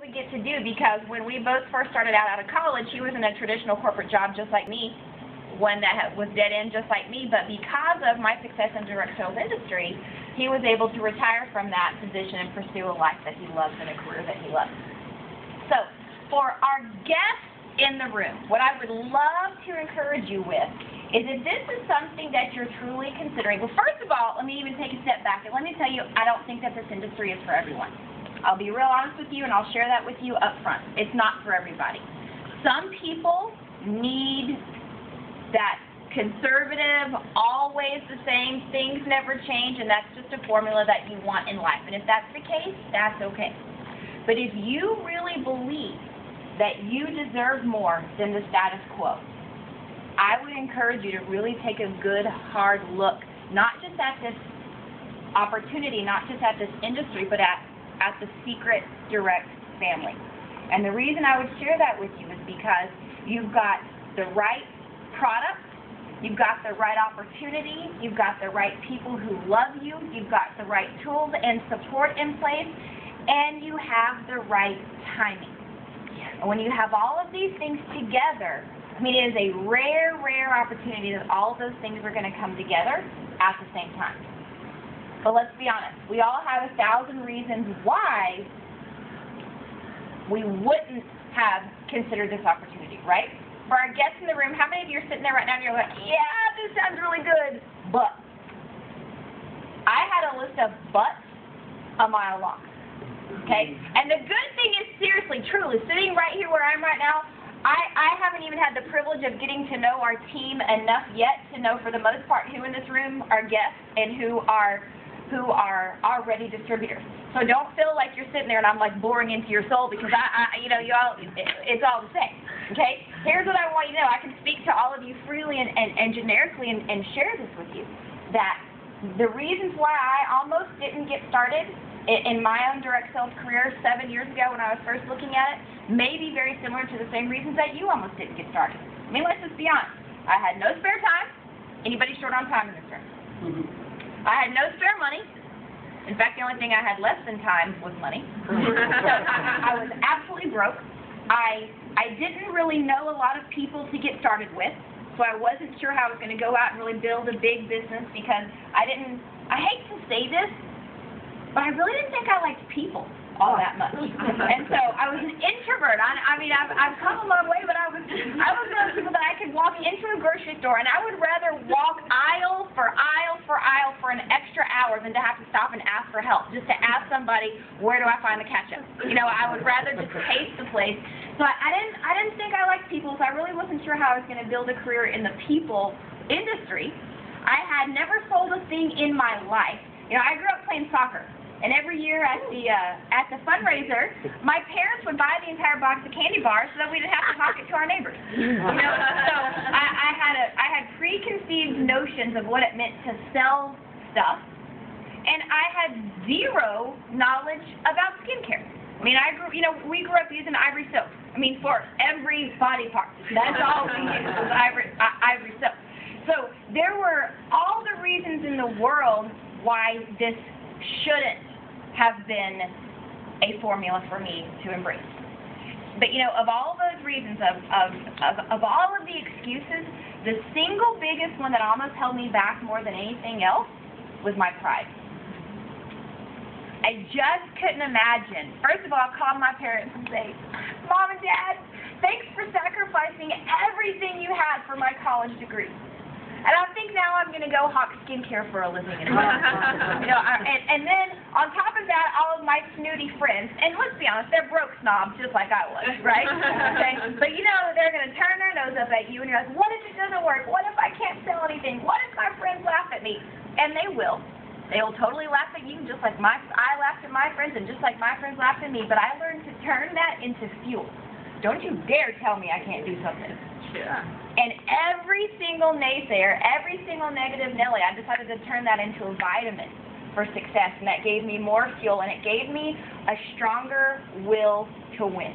we get to do, because when we both first started out of college, he was in a traditional corporate job just like me, one that was dead end just like me, but because of my success in the direct sales industry, he was able to retire from that position and pursue a life that he loves and a career that he loves. So, for our guests in the room, what I would love to encourage you with is if this is something that you're truly considering. Well, first of all, let me even take a step back and let me tell you, I don't think that this industry is for everyone. I'll be real honest with you, and I'll share that with you up front. It's not for everybody. Some people need that conservative, always the same, things never change, and that's just a formula that you want in life. And if that's the case, that's okay. But if you really believe that you deserve more than the status quo, I would encourage you to really take a good, hard look, not just at this opportunity, not just at this industry, but at the Seacret Direct family. And the reason I would share that with you is because you've got the right product, you've got the right opportunity, you've got the right people who love you, you've got the right tools and support in place, and you have the right timing. And when you have all of these things together, I mean, it is a rare, rare opportunity that all of those things are going to come together at the same time. But let's be honest, we all have 1,000 reasons why we wouldn't have considered this opportunity, right? For our guests in the room, how many of you are sitting there right now and you're like, yeah, this sounds really good, but I had a list of buts a mile long, okay? And the good thing is, seriously, truly, sitting right here where I'm right now, I haven't even had the privilege of getting to know our team enough yet to know, for the most part, who in this room are guests and who are already distributors. So don't feel like you're sitting there and I'm like boring into your soul, because it's all the same. Okay? Here's what I want you to know. I can speak to all of you freely and generically and share this with you. That the reasons why I almost didn't get started in my own direct sales career 7 years ago when I was first looking at it may be very similar to the same reasons that you almost didn't get started. I mean, let's just be honest. I had no spare time. Anybody short on time in this room? I had no spare money. In fact, the only thing I had less than time was money. So I was absolutely broke. I didn't really know a lot of people to get started with, so I wasn't sure how I was going to go out and really build a big business, because I hate to say this, but I really didn't think I liked people all that much. And so I was an introvert. I mean, I've come a long way, but I was one of those people that I could walk into a grocery store and I would rather walk aisle for aisle for aisle for an extra hour than to have to stop and ask for help, just to ask somebody, where do I find the ketchup? You know, I would rather just taste the place. So I didn't think I liked people, so I really wasn't sure how I was going to build a career in the people industry. I had never sold a thing in my life. You know, I grew up playing soccer. And every year at the fundraiser, my parents would buy the entire box of candy bars so that we didn't have to talk it to our neighbors. You know, so I had preconceived notions of what it meant to sell stuff, and I had zero knowledge about skincare. I mean, we grew up using ivory soap. I mean, for every body part. That's all we used was ivory soap. So there were all the reasons in the world why this shouldn't have been a formula for me to embrace. But you know, of all those reasons, of all of the excuses, the single biggest one that almost held me back more than anything else was my pride. I just couldn't imagine. First of all, I'll call my parents and say, Mom and Dad, thanks for sacrificing everything you had for my college degree. And I think now I'm going to go hawk skincare for a living. You know, and then on top of that, all of my snooty friends, and let's be honest, they're broke snobs just like I was, right? Okay? But you know, they're going to turn their nose up at you and you're like, what if it doesn't work? What if I can't sell anything? What if my friends laugh at me? And they will. They will totally laugh at you, just like I laughed at my friends and just like my friends laughed at me. But I learned to turn that into fuel. Don't you dare tell me I can't do something. Yeah. And every single naysayer, every single negative Nelly, I decided to turn that into a vitamin for success, and that gave me more fuel, and it gave me a stronger will to win.